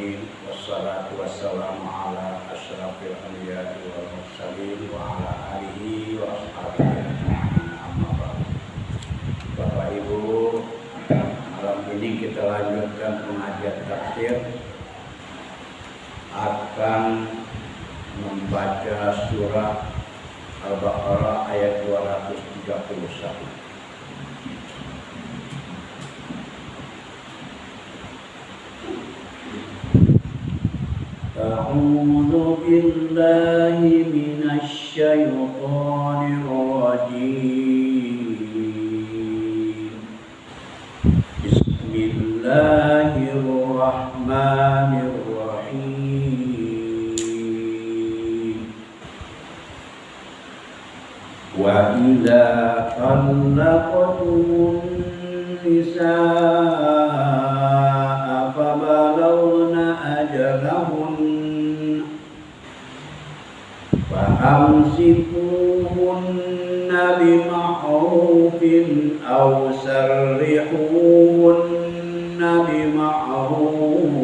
alamin wassalatu wassalamu ala asyrafil anbiya'i wal mursalin wa ala alihi wa ashabihi ajma'in amma ba'du. Bapak Ibu, malam ini kita lanjutkan pengajian tafsir, akan membaca surah Al-Baqarah ayat 231. A'udzu billahi minasy syaithanir rajim. Bismillahirrahmanirrahim. Wa idza talaqtumun nisaa fabalawna ajalahun amsikuhunna bima'rufin aw sarrihuhunna bima'ruf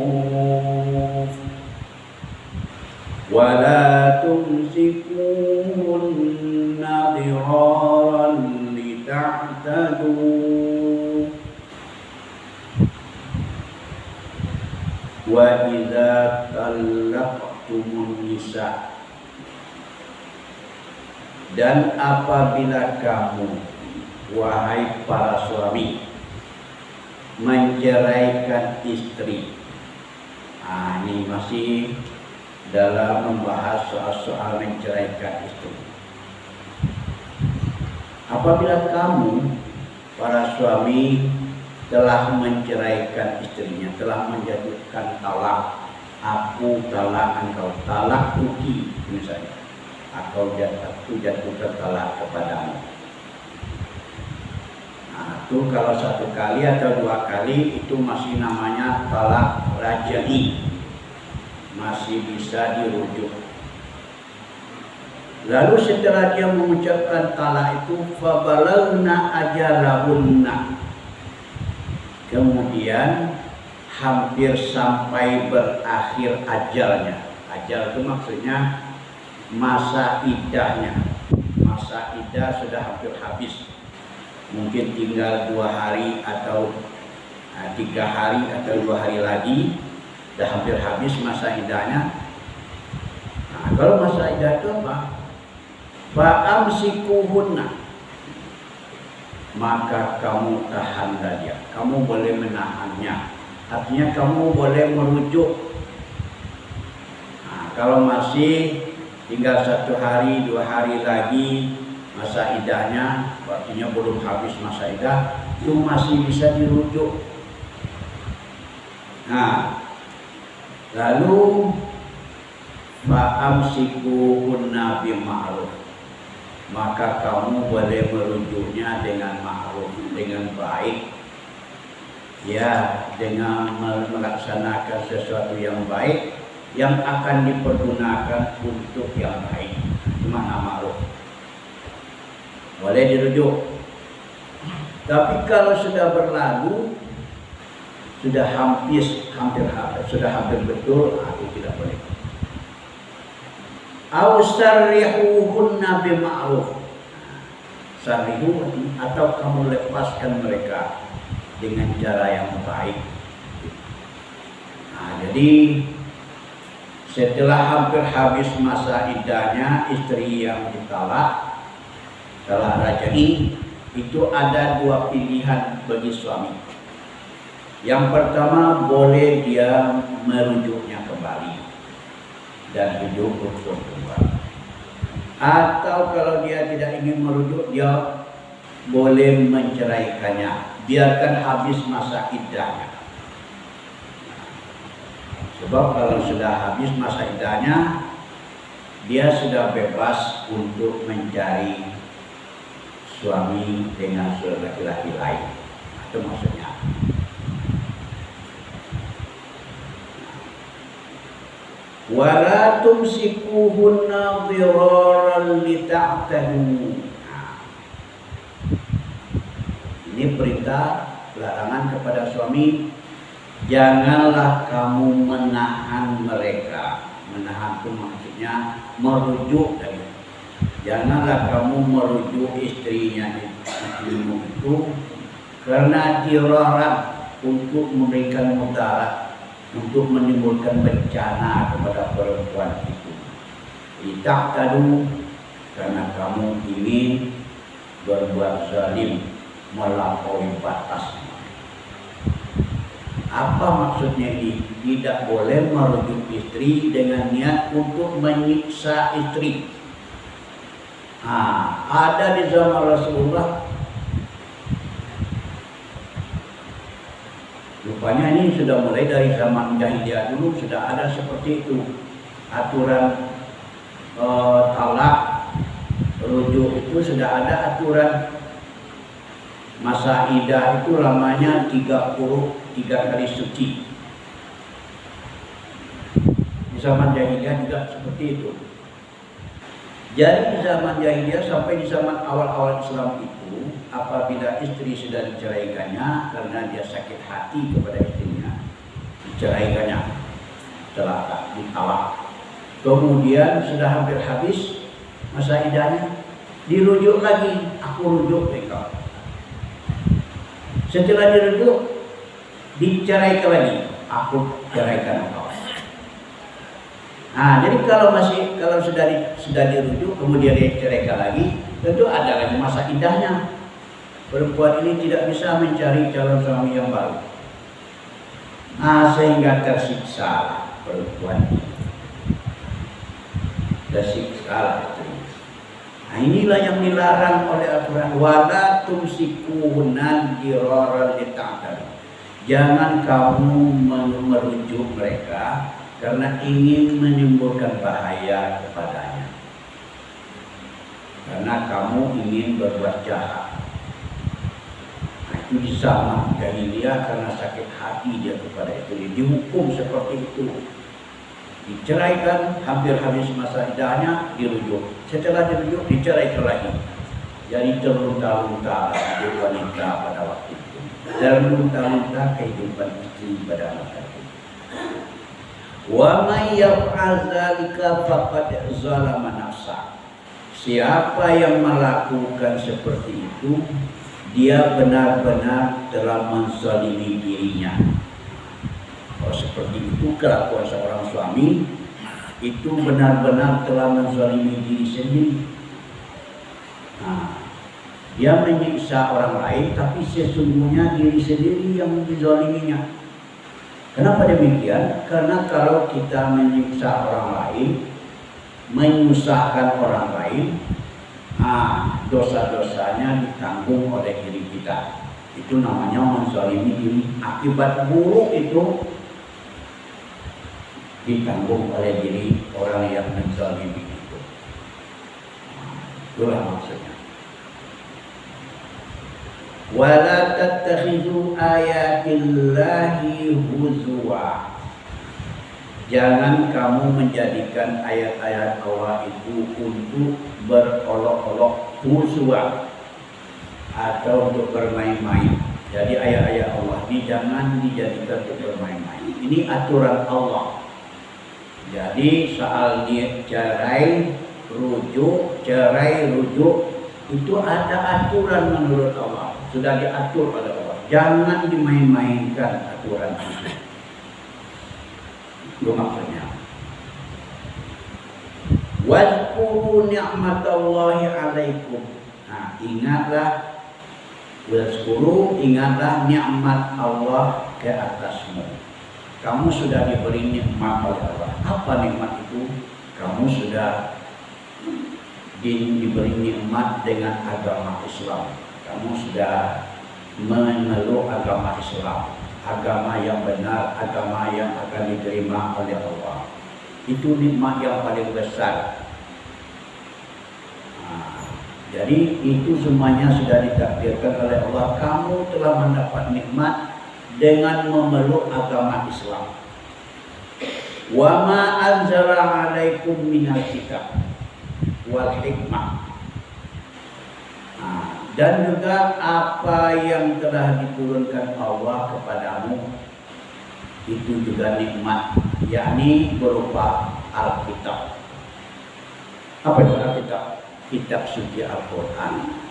wa la tumsikuhunna diraran lita'tadu wa idza talaqtumun nisa. Dan apabila kamu, wahai para suami, menceraikan istri. Ini masih dalam membahas soal menceraikan istri. Apabila kamu, para suami, telah menceraikan istrinya, telah menjatuhkan talak, aku talak engkau, talak rugi misalnya, atau jatuhkan talak kepadamu. Nah, itu kalau satu kali atau dua kali itu masih namanya talak raj'i, masih bisa dirujuk. Lalu setelah dia mengucapkan talak itu, fabalagna ajalahunna, kemudian hampir sampai berakhir ajalnya. Ajal itu maksudnya masa iddahnya. Masa iddah sudah hampir habis, mungkin tinggal 2 hari atau 3 hari atau 2 hari lagi sudah hampir habis masa iddahnya. Nah, kalau masa iddah itu apa? Fa'amsikuhunna, maka kamu tahanlah dia, kamu boleh menahannya, artinya kamu boleh merujuk. Nah, kalau masih tinggal 1 hari 2 hari lagi masa iddahnya, artinya belum habis masa iddah, itu masih bisa dirujuk. Nah, lalu fa'amsikuhunna bima'ruf, maka kamu boleh merujuknya dengan ma'ruf, dengan baik, ya, dengan melaksanakan sesuatu yang baik yang akan dipergunakan untuk yang baik. Itu makna ma'ruf, boleh dirujuk. Tapi kalau sudah berlalu, sudah hampir betul, itu tidak boleh. Aw sarrihuhunna bima'ruf, sarrihu atau kamu lepaskan mereka dengan cara yang baik. Nah, jadi setelah hampir habis masa iddahnya istri yang ditalak, talak raj'i, itu ada 2 pilihan bagi suami. Yang pertama, boleh dia merujuknya kembali dan hidup rukun kembali. Atau kalau dia tidak ingin merujuk, dia boleh menceraikannya, biarkan habis masa iddahnya. Sebab kalau sudah habis masa iddahnya, dia sudah bebas untuk mencari suami dengan laki-laki lain. Itu maksudnya. Wala tumsikuhunna dhiraran lita'tadu. Ini perintah larangan kepada suami Janganlah kamu menahan mereka. Menahan itu maksudnya merujuk dari. Janganlah kamu merujuk istrimu itu karena dirarat untuk memberikan mudarat, untuk menimbulkan bencana kepada perempuan itu. Tadu karena kamu ingin berbuat zalim, melampaui batas. Apa maksudnya ini? Tidak boleh merujuk istri dengan niat untuk menyiksa istri. Ada di zaman Rasulullah. Rupanya ini sudah mulai dari zaman jahiliyah dulu sudah ada seperti itu. Aturan talak, rujuk itu sudah ada aturan. Masa iddah itu lamanya 33 kali suci. Di zaman jahiliyah juga seperti itu. Jadi di zaman jahiliyah sampai di zaman awal-awal Islam itu, apabila istri sudah diceraikannya karena dia sakit hati kepada istrinya, diceraikannya, setelah ditalak. Kemudian sudah hampir habis masa iddahnya, dirujuk lagi, aku rujuk engkau. Setelah dirujuk, diceraikan lagi, aku ceraikan engkau. Jadi kalau sudah dirujuk kemudian diceraikan lagi, tentu ada lagi masa iddahnya. Perempuan ini tidak bisa mencari calon suami yang baru. Sehingga tersiksa perempuan ini. Tersiksa istri. Inilah yang dilarang oleh aturan wala tumsikuhunna diraran lita'tadu. Jangan kamu merujuk mereka karena ingin menimbulkan bahaya kepadanya. Karena kamu ingin berbuat jahat. Itu di zaman jahiliyah karena sakit hati dia kepada istri, dihukum seperti itu. Diceraikan, hampir habis masa iddahnya, dirujuk. Setelah dirujuk, diceraikan lagi. Jadi terlunta-lunta hidup wanita pada waktu itu. Terlunta-lunta kehidupan istri pada masa itu. Wa may yaf'al dzalika faqad zalama nafsah. Siapa yang melakukan seperti itu, dia benar-benar telah menzalimi dirinya. Kalau seperti itu kelakuan seorang suami itu benar-benar telah menzalimi diri sendiri. Dia menyiksa orang lain, tapi sesungguhnya diri sendiri yang dizaliminya. Kenapa demikian? Karena kalau kita menyiksa orang lain, menyusahkan orang lain, dosa-dosanya ditanggung oleh diri kita. Itu namanya menzalimi diri. Akibat buruk itu ditanggung oleh diri orang yang menzalimi itu. Itulah maksudnya. Wala tattakhidhu ayatillahi huzwa. Jangan kamu menjadikan ayat-ayat Allah itu untuk berolok-olok, huzwa, atau untuk bermain-main. Jadi ayat-ayat Allah ini jangan dijadikan untuk bermain-main. Ini aturan Allah. Jadi soal dia cerai rujuk itu ada aturan menurut Allah. Sudah diatur oleh Allah. Jangan dimain-mainkan aturan itu. Itu maksudnya. Wadhkuru ni'matallahi 'alaikum. Ingatlah nikmat Allah ke atasmu. Kamu sudah diberi nikmat oleh Allah. Apa nikmat itu? Kamu sudah diberi nikmat dengan agama Islam. Kamu sudah memeluk agama Islam, agama yang benar, agama yang akan diterima oleh Allah. Itu nikmat yang paling besar. Jadi itu semuanya sudah ditakdirkan oleh Allah. Kamu telah mendapat nikmat dengan memeluk agama Islam. Wa ma anzala 'alaikum minal kitab wal hikmah. Dan juga apa yang telah diturunkan Allah kepadamu itu juga nikmat, yakni berupa Alkitab. Apa itu Alkitab? Kitab suci Al-Quran.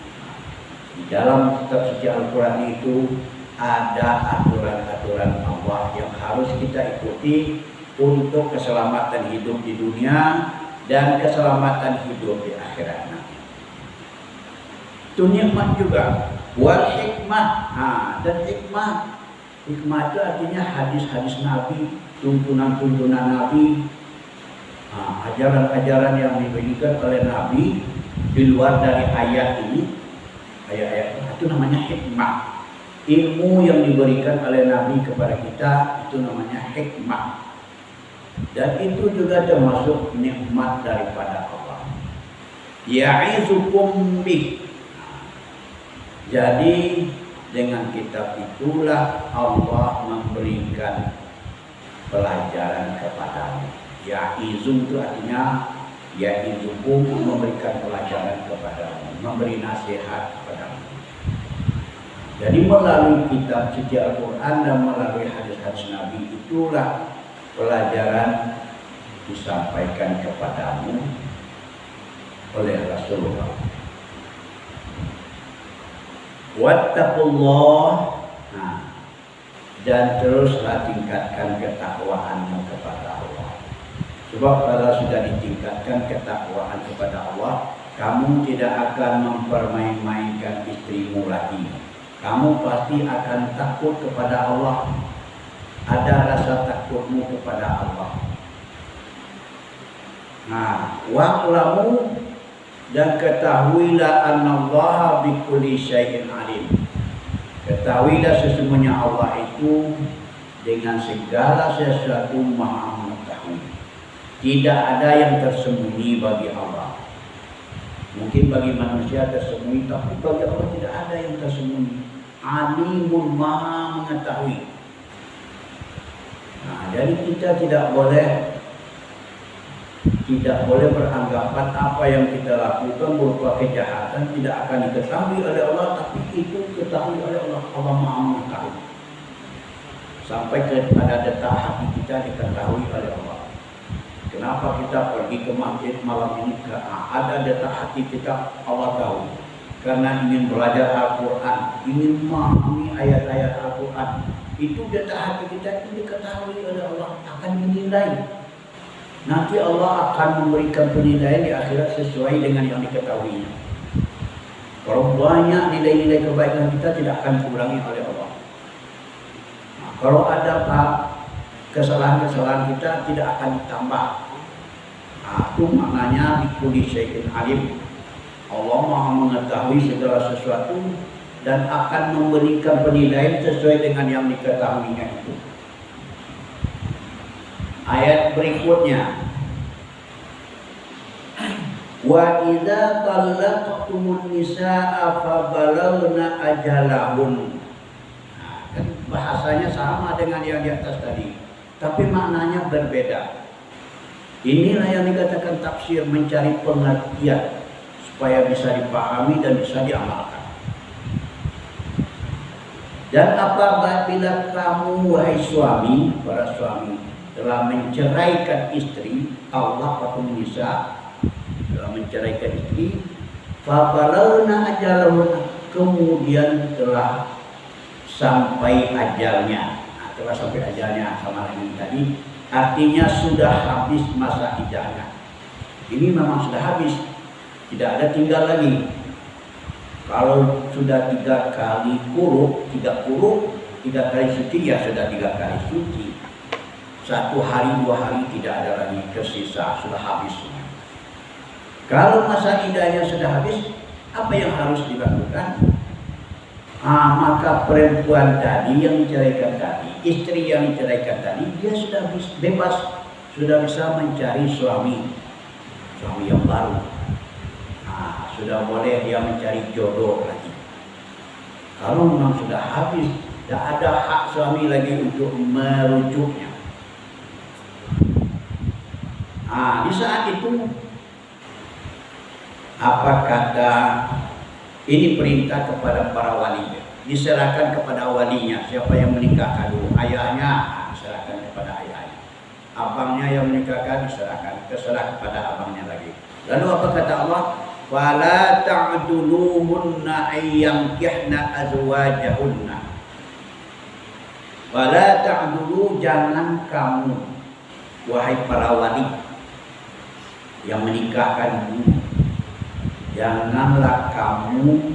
Di dalam kitab suci Al-Quran itu ada aturan-aturan Allah yang harus kita ikuti untuk keselamatan hidup di dunia dan keselamatan hidup di akhirat nanti. Itu nikmat juga. Wal hikmah. Dan hikmah itu artinya hadis-hadis Nabi, tuntunan-tuntunan Nabi, ajaran-ajaran yang diberikan oleh Nabi di luar dari ayat ini. Ayat-ayat itu namanya hikmah. Ilmu yang diberikan oleh Nabi kepada kita itu namanya hikmah. Dan itu juga termasuk nikmat daripada Allah. Ya'izukum bih. Jadi dengan kitab itulah Allah memberikan pelajaran kepadamu. Ya'izum itu artinya ya'izukum, memberikan pelajaran kepadamu, memberi nasihat kepadamu. Jadi melalui kitab suci Al-Quran dan melalui hadis-hadis Nabi itulah pelajaran disampaikan kepadamu oleh Rasulullah. Wattaqullah, dan teruslah tingkatkan ketakwaanmu kepada Allah. Sebab kalau sudah ditingkatkan ketakwaan kepada Allah, kamu tidak akan mempermain-mainkan istrimu lagi. Kamu pasti akan takut kepada Allah. Ada rasa takutmu kepada Allah. Wa'lamu, dan ketahuilah annallaha bikulli syai'in alim. Ketahuilah sesungguhnya Allah itu dengan segala sesuatu maha mengetahui. Tidak ada yang tersembunyi bagi Allah. Mungkin bagi manusia tersembunyi, tapi bagi Allah tidak ada yang tersembunyi. Alimun, maha mengetahui. Jadi kita tidak boleh beranggapan apa yang kita lakukan berupa kejahatan tidak akan diketahui oleh Allah, tapi itu diketahui oleh Allah. Allah maha mengetahui. Sampai kepada detak hati kita diketahui oleh Allah. Kenapa kita pergi ke masjid malam ini? Ada detak hati kita, Allah tahu. Karena ingin belajar Al-Quran, ingin memahami ayat-ayat Al-Quran. Itu detak hati kita itu diketahui oleh Allah, akan dinilai. Nanti Allah akan memberikan penilaian di akhirat sesuai dengan yang diketahuinya. Kalau banyak nilai-nilai kebaikan kita tidak akan dikurangi oleh Allah. Kalau ada kesalahan-kesalahan kita tidak akan ditambah. Itu maknanya bikulli syai'in alim. Allah maha mengetahui segala sesuatu dan akan memberikan penilaian sesuai dengan yang diketahuinya itu. Ayat berikutnya, wa idza talaqtumun nisaa fa balagna ajalahun. Kan bahasanya sama dengan yang di atas tadi, tapi maknanya berbeda. Inilah yang dikatakan tafsir, mencari pengertian supaya bisa dipahami dan bisa diamalkan. Dan apabila kamu wahai suami, para suami telah menceraikan istri, Allah atau nisa telah menceraikan istri, fabalagna ajalahun, kemudian telah sampai ajalnya. Telah sampai ajalnya sama dengan tadi, artinya sudah habis masa iddahnya. Ini memang sudah habis, tidak ada tinggal lagi. Kalau sudah 3 kali kuruk, 3 kali suci, ya sudah 3 kali suci. 1 hari 2 hari tidak ada lagi tersisa, sudah habis. Kalau masa iddahnya sudah habis, apa yang harus dilakukan? Maka perempuan tadi yang diceraikan tadi, istri yang diceraikan tadi, dia sudah bebas, sudah bisa mencari suami yang baru. Sudah boleh dia mencari jodoh lagi. Kalau memang sudah habis, tidak ada hak suami lagi untuk merujuknya. Di saat itu apa kata, ini perintah kepada para wali, diserahkan kepada walinya. Siapa yang menikahkan dulu, ayahnya diserahkan abangnya yang menikahkan terserah kepada abangnya lagi. Lalu apa kata Allah? Fala ta'duluhunna ayyankihna azwajahunna. Fala ta'dulu, jangan kamu wahai para wali yang menikahkan ini, janganlah kamu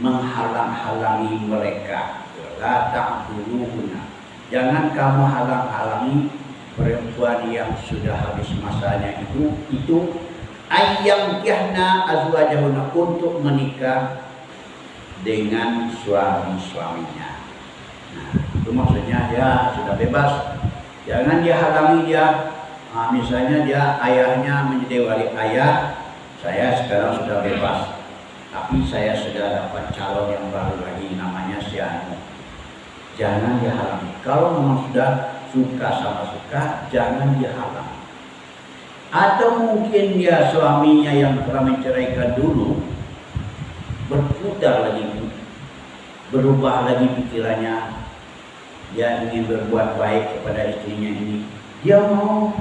menghalang-halangi mereka. La ta'duluhunna, jangan kamu halang-halangi perempuan yang sudah habis masanya itu ayyankihna azwajahunna, untuk menikah dengan suami-suaminya. Nah, itu maksudnya ya sudah bebas, jangan dia halangi dia. Nah, misalnya dia ayahnya menjadi wali ayah, saya sekarang sudah bebas, tapi saya sudah dapat calon yang baru lagi namanya si Anu. Jangan dihalangi. Kalau memang sudah suka sama suka, jangan dihalangi. Atau mungkin dia suaminya yang telah menceraikan dulu berputar lagi, berubah lagi pikirannya, dia ingin berbuat baik kepada istrinya ini, dia mau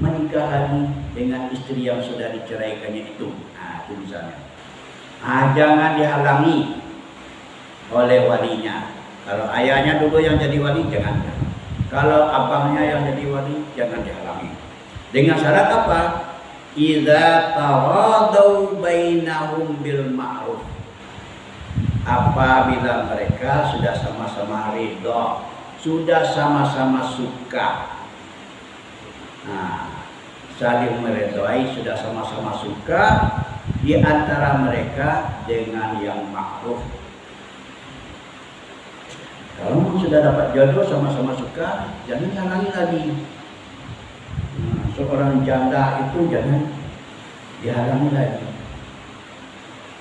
menikah lagi dengan istri yang sudah diceraikannya itu. Nah, itu misalnya. Jangan dihalangi oleh walinya. Kalau ayahnya dulu yang jadi wali, jangan. Kalau abangnya yang jadi wali, jangan dihalangi. Dengan syarat apa? Idza taradau bainahum bil ma'ruf. Apabila mereka sudah sama-sama ridha, sudah sama-sama suka. Nah, saling meridhai, sudah sama-sama suka di antara mereka dengan yang ma'ruf. Kalau sudah dapat jodoh sama-sama suka, jangan halangi lagi. Seorang janda itu jangan dihalangi lagi.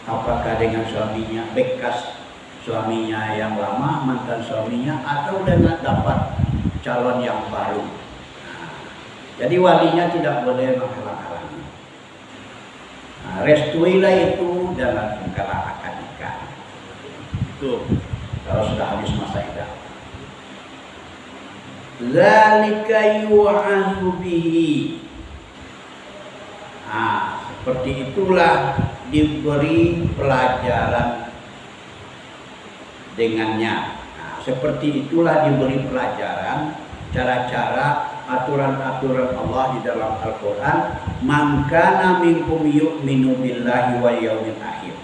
Apakah dengan suaminya, bekas suaminya yang lama, mantan suaminya, atau dengan dapat calon yang baru. Jadi walinya tidak boleh menghalang-halangi. Restuilah itu dalam perkara akad nikah. Itu kalau sudah habis masa iddah. Zalika yu'azu bihi. Seperti itulah diberi pelajaran dengannya. Seperti itulah diberi pelajaran cara-cara aturan-aturan Allah di dalam Al-Quran. Man kana minkum yu'minu billahi wal yawmil akhir,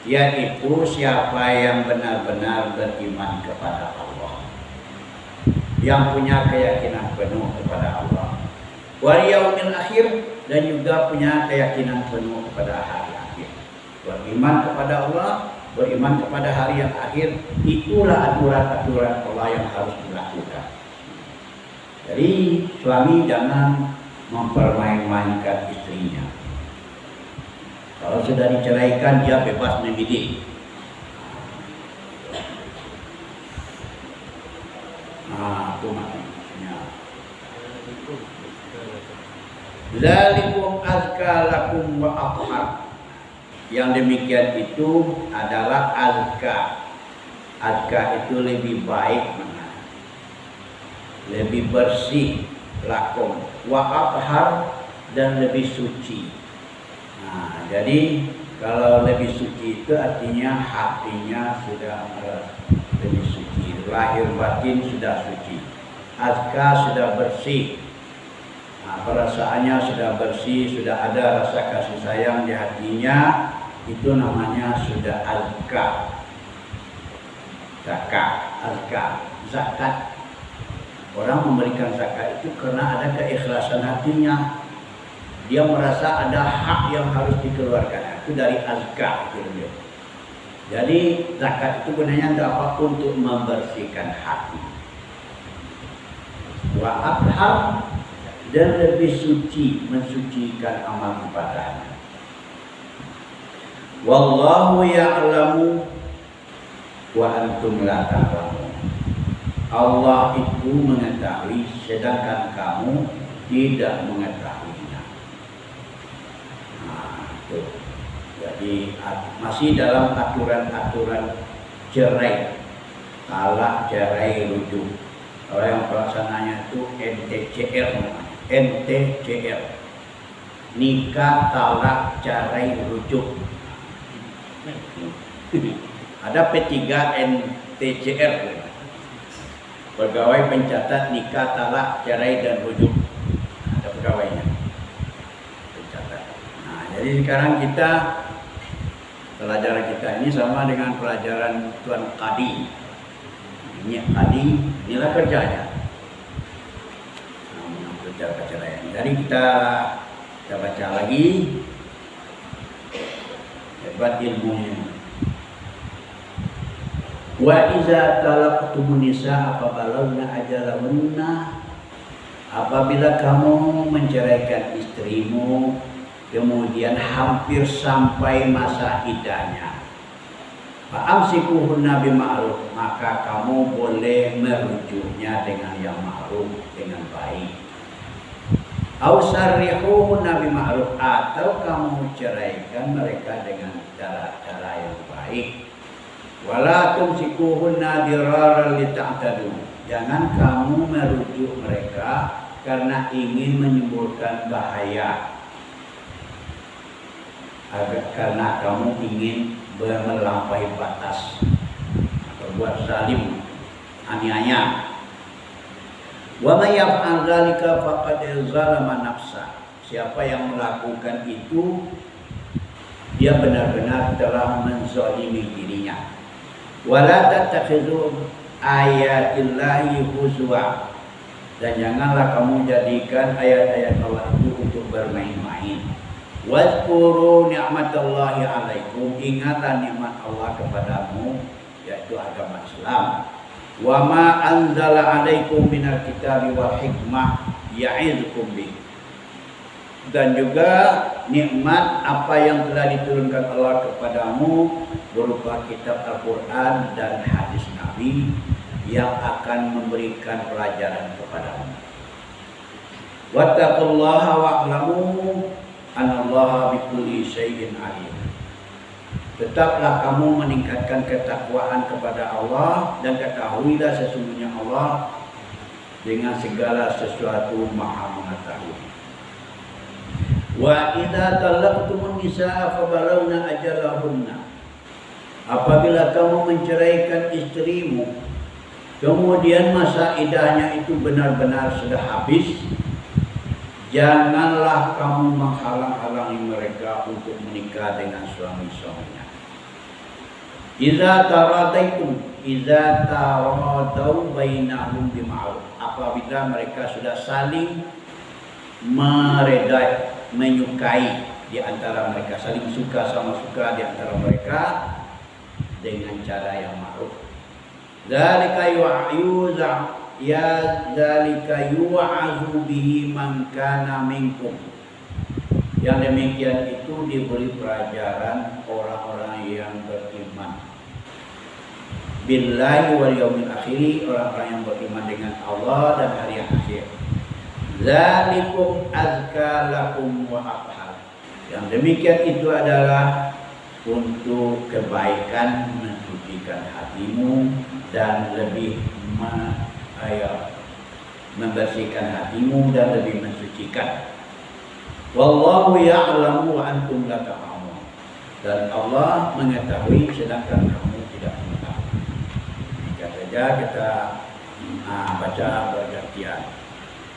yaitu siapa yang benar-benar beriman kepada Allah, yang punya keyakinan penuh kepada Allah, wal yaumil akhir, dan juga punya keyakinan penuh kepada hari akhir. Beriman kepada Allah, beriman kepada hari yang akhir, itulah aturan-aturan Allah yang harus dilakukan. Jadi suami jangan mempermain-mainkan istrinya. Kalau sudah diceraikan, dia bebas memilih. Itu maksudnya. Zalikum azka lakum wa athhar. Yang demikian itu adalah azka. Azka itu lebih baik, lebih bersih, lakum wa athhar, dan lebih suci. Jadi kalau lebih suci itu artinya hatinya sudah lebih suci, lahir batin sudah suci, azka sudah bersih, perasaannya sudah bersih, sudah ada rasa kasih sayang di hatinya, itu namanya sudah azka. Zakat. Orang memberikan zakat itu karena ada keikhlasan hatinya. Dia merasa ada hak yang harus dikeluarkan. Itu dari azka itu. Jadi zakat itu gunanya untuk membersihkan hati. Wa athhar, dan lebih suci, mensucikan amal ibadahnya. Wallahu ya'lamu wa antum la ta'lamun. Allah itu mengetahui sedangkan kamu tidak mengetahuinya. Jadi masih dalam aturan-aturan cerai, talak, cerai, rujuk. Kalau yang pelaksananya itu NTCR namanya. NTCR. Nikah talak cerai rujuk. Ada P3 NTCR. Pegawai pencatat nikah talak cerai dan rujuk. Ada pegawainya. Pencatat. Nah, jadi sekarang kita pelajaran kita ini sama dengan pelajaran Tuan Kadi. Ini Kadi, inilah kerjanya. Nah, kerja perceraian. Jadi kita baca lagi. Hebat ilmunya. Wa iza talaqtumun nisa fabalagna ajalahunna, apabila kamu menceraikan istrimu kemudian hampir sampai masa iddahnya, fa'amsikuhunna bima'ruf, maka kamu boleh merujuknya dengan yang ma'ruf, dengan baik. Au sarrihuhunna bima'ruf, atau kamu ceraikan mereka dengan cara-cara yang baik. Wala tumsikuhunna diraran lita'tadu, jangan kamu merujuk mereka karena ingin menimbulkan bahaya, karena kamu ingin melampaui batas atau buat zalim, aniaya. Wa may yaf'al dzalika faqad zalama nafsa, siapa yang melakukan itu dia benar-benar telah menzalimi dirinya. Wala tattakhidhu ayatillahi huzwa, dan janganlah kamu jadikan ayat-ayat Allah itu untuk bermain-main. Wazkuru ni'matallahi alaikum, ingatlah nikmat Allah kepadamu, yaitu agama Islam. Wa ma anzala alaikum minal kitabi wal hikmah ya'idukum bih, dan juga nikmat apa yang telah diturunkan Allah kepadamu berupa kitab Al-Quran dan hadis Nabi yang akan memberikan pelajaran kepadamu. Wattaqullaha wa'lamu anallaha bikulli syai'in alim. Tetaplah kamu meningkatkan ketakwaan kepada Allah, dan ketahuilah sesungguhnya Allah dengan segala sesuatu maha mengetahui. Wa idza talaqtumun nisaa fabalagna ajalahunna, apabila kamu menceraikan istrimu kemudian masa iddahnya itu benar-benar sudah habis, janganlah kamu menghalang-halangi mereka untuk menikah dengan suami-suaminya. Idza taradau bainahum bima'ruf, apabila mereka sudah saling meredai, menyukai di antara mereka, saling suka sama suka di antara mereka dengan cara yang ma'ruf. Dzalika yu'azu bihi man kana minkum, yang demikian itu diberi pelajaran orang-orang yang beriman billahi wal yaumil akhir, orang-orang yang beriman dengan Allah dan hari akhir. Dzalikum azka lakum wa athhar, yang demikian itu adalah untuk kebaikan, mensucikan hatimu dan lebih membersihkan hatimu dan lebih mensucikan. Wallahu ya'lamu wa antum la ta'lamun, dan Allah mengetahui sedangkan kamu tidak mengetahui. Jika saja kita baca bergantian.